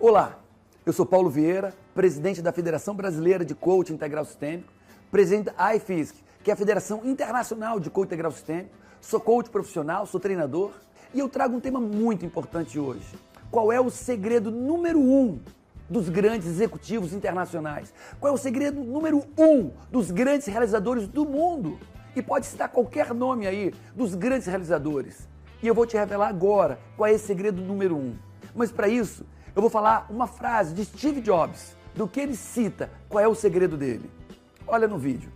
Olá, eu sou Paulo Vieira, presidente da Federação Brasileira de Coaching Integral Sistêmico, presidente da iFISC, que é a Federação Internacional de Coaching Integral Sistêmico. Sou coach profissional, sou treinador e eu trago um tema muito importante hoje. Qual é o segredo número 1 dos grandes executivos internacionais? Qual é o segredo número 1 dos grandes realizadores do mundo? E pode citar qualquer nome aí dos grandes realizadores. E eu vou te revelar agora qual é esse segredo número 1. Mas para isso, eu vou falar uma frase de Steve Jobs, do que ele cita, qual é o segredo dele. Olha no vídeo.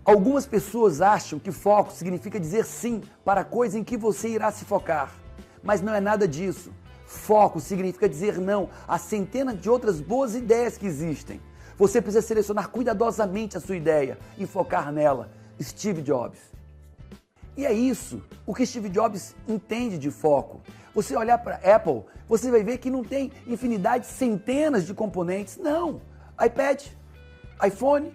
Algumas pessoas acham que foco significa dizer sim para a coisa em que você irá se focar. Mas não é nada disso. Foco significa dizer não a centenas de outras boas ideias que existem. Você precisa selecionar cuidadosamente a sua ideia e focar nela. Steve Jobs. E é isso o que Steve Jobs entende de foco. Você olhar para a Apple, você vai ver que não tem infinidade, centenas de componentes. Não. iPad, iPhone,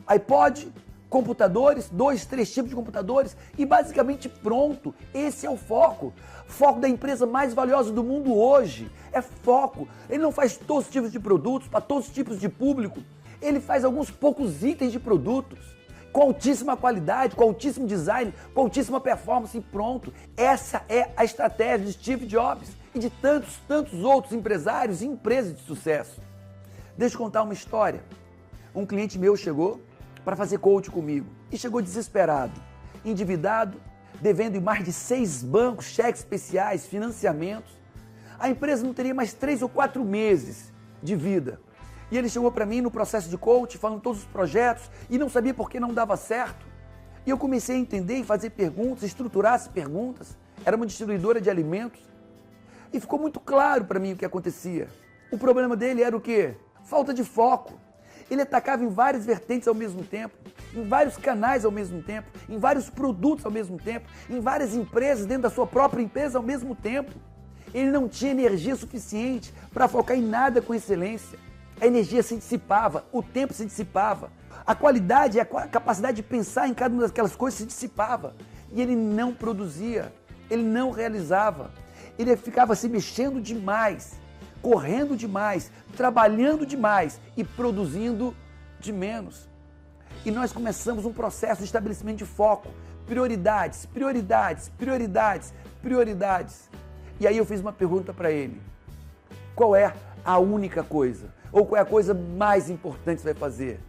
iPod, computadores, 2, 3 tipos de computadores e basicamente pronto. Esse é o foco. Foco da empresa mais valiosa do mundo hoje. É foco. Ele não faz todos os tipos de produtos, para todos os tipos de público. Ele faz alguns poucos itens de produtos com altíssima qualidade, com altíssimo design, com altíssima performance e pronto. Essa é a estratégia de Steve Jobs e de tantos outros empresários e empresas de sucesso. Deixa eu contar uma história. Um cliente meu chegou para fazer coach comigo e chegou desesperado, endividado, devendo em mais de 6 bancos, cheques especiais, financiamentos. A empresa não teria mais 3 ou 4 meses de vida. E ele chegou para mim no processo de coach, falando todos os projetos, e não sabia por que não dava certo. E eu comecei a entender e fazer perguntas, estruturar as perguntas. Era uma distribuidora de alimentos. E ficou muito claro para mim o que acontecia. O problema dele era o quê? Falta de foco. Ele atacava em várias vertentes ao mesmo tempo, em vários canais ao mesmo tempo, em vários produtos ao mesmo tempo, em várias empresas dentro da sua própria empresa ao mesmo tempo. Ele não tinha energia suficiente para focar em nada com excelência. A energia se dissipava, o tempo se dissipava, a qualidade, a capacidade de pensar em cada uma daquelas coisas se dissipava. E ele não produzia, ele não realizava, ele ficava se mexendo demais, correndo demais, trabalhando demais e produzindo de menos. E nós começamos um processo de estabelecimento de foco, prioridades, prioridades, prioridades, prioridades. E aí eu fiz uma pergunta para ele: qual é a única coisa? Ou qual é a coisa mais importante que você vai fazer?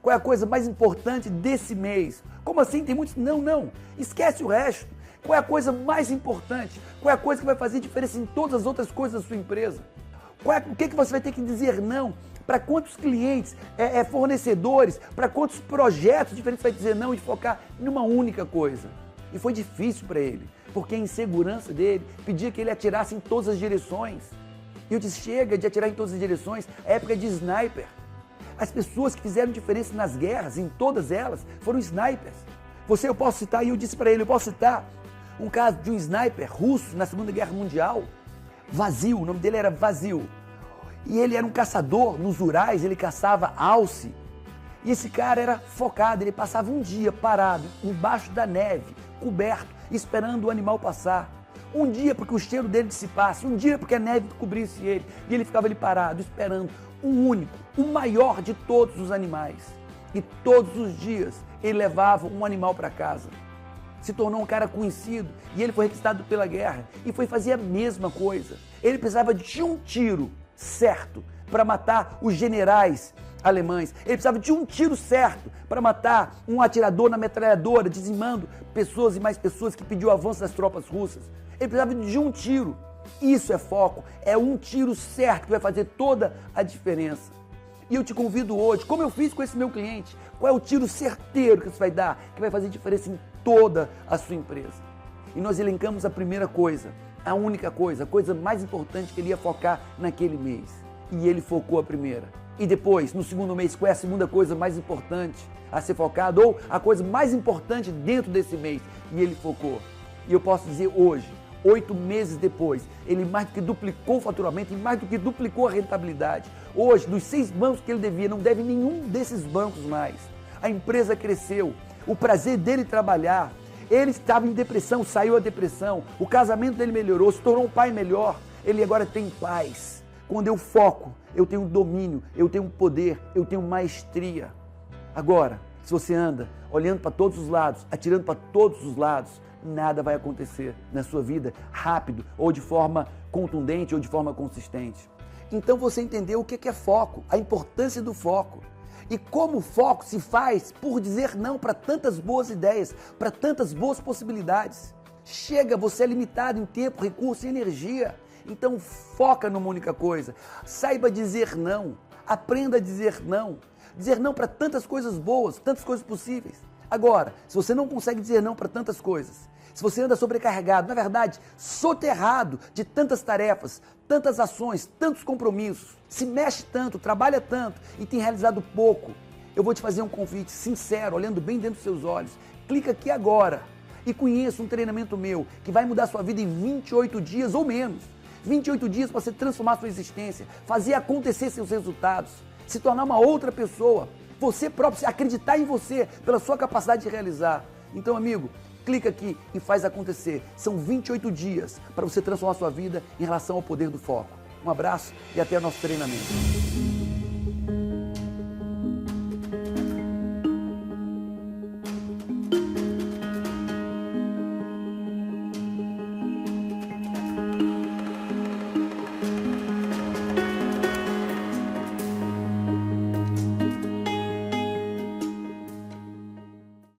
Qual é a coisa mais importante desse mês? Como assim? Tem muitos? Não. Esquece o resto. Qual é a coisa mais importante? Qual é a coisa que vai fazer diferença em todas as outras coisas da sua empresa? O que você vai ter que dizer não? Para quantos clientes, fornecedores, para quantos projetos diferentes você vai dizer não e focar numa única coisa? E foi difícil para ele, porque a insegurança dele pedia que ele atirasse em todas as direções. E eu disse: chega de atirar em todas as direções, a época de sniper. As pessoas que fizeram diferença nas guerras, em todas elas, foram snipers. Eu posso citar, e eu disse para ele, eu posso citar um caso de um sniper russo na Segunda Guerra Mundial, Vasil, o nome dele era Vasil. E ele era um caçador nos Urais, ele caçava alce. E esse cara era focado, ele passava um dia parado, embaixo da neve, coberto, esperando o animal passar. Um dia porque o cheiro dele dissipasse, um dia porque a neve cobrisse ele. E ele ficava ali parado, esperando um único, o maior de todos os animais. E todos os dias ele levava um animal para casa. Se tornou um cara conhecido e ele foi requisitado pela guerra e foi fazer a mesma coisa. Ele precisava de um tiro certo para matar os generais alemães. Ele precisava de um tiro certo para matar um atirador na metralhadora, dizimando pessoas e mais pessoas que pediu o avanço das tropas russas. Ele precisava de um tiro. Isso é foco. É um tiro certo que vai fazer toda a diferença. E eu te convido hoje, como eu fiz com esse meu cliente, qual é o tiro certeiro que você vai dar, que vai fazer diferença em toda a sua empresa. E nós elencamos a primeira coisa, a única coisa, a coisa mais importante que ele ia focar naquele mês. E ele focou a primeira. E depois, no segundo mês, qual é a segunda coisa mais importante a ser focado? Ou a coisa mais importante dentro desse mês? E ele focou. E eu posso dizer hoje, 8 meses depois, ele mais do que duplicou o faturamento e mais do que duplicou a rentabilidade. Hoje, dos 6 bancos que ele devia, não deve nenhum desses bancos mais. A empresa cresceu, o prazer dele trabalhar, Ele estava em depressão, saiu da depressão, o casamento dele melhorou, se tornou um pai melhor, ele agora tem paz. Quando eu foco, eu tenho domínio, eu tenho poder, eu tenho maestria. Agora, se você anda olhando para todos os lados, atirando para todos os lados, nada vai acontecer na sua vida rápido, ou de forma contundente, ou de forma consistente. Então você entendeu o que é foco, a importância do foco. E como o foco se faz por dizer não para tantas boas ideias, para tantas boas possibilidades. Chega, você é limitado em tempo, recurso e energia. Então foca numa única coisa. Saiba dizer não. Aprenda a dizer não. Dizer não para tantas coisas boas, tantas coisas possíveis. Agora, se você não consegue dizer não para tantas coisas, se você anda sobrecarregado, na verdade, soterrado de tantas tarefas, tantas ações, tantos compromissos, se mexe tanto, trabalha tanto e tem realizado pouco, eu vou te fazer um convite sincero, olhando bem dentro dos seus olhos. Clica aqui agora e conheça um treinamento meu que vai mudar sua vida em 28 dias ou menos. 28 dias para você transformar sua existência, fazer acontecer seus resultados, se tornar uma outra pessoa, você próprio, acreditar em você pela sua capacidade de realizar. Então, amigo, clica aqui e faz acontecer. São 28 dias para você transformar sua vida em relação ao poder do foco. Um abraço e até o nosso treinamento.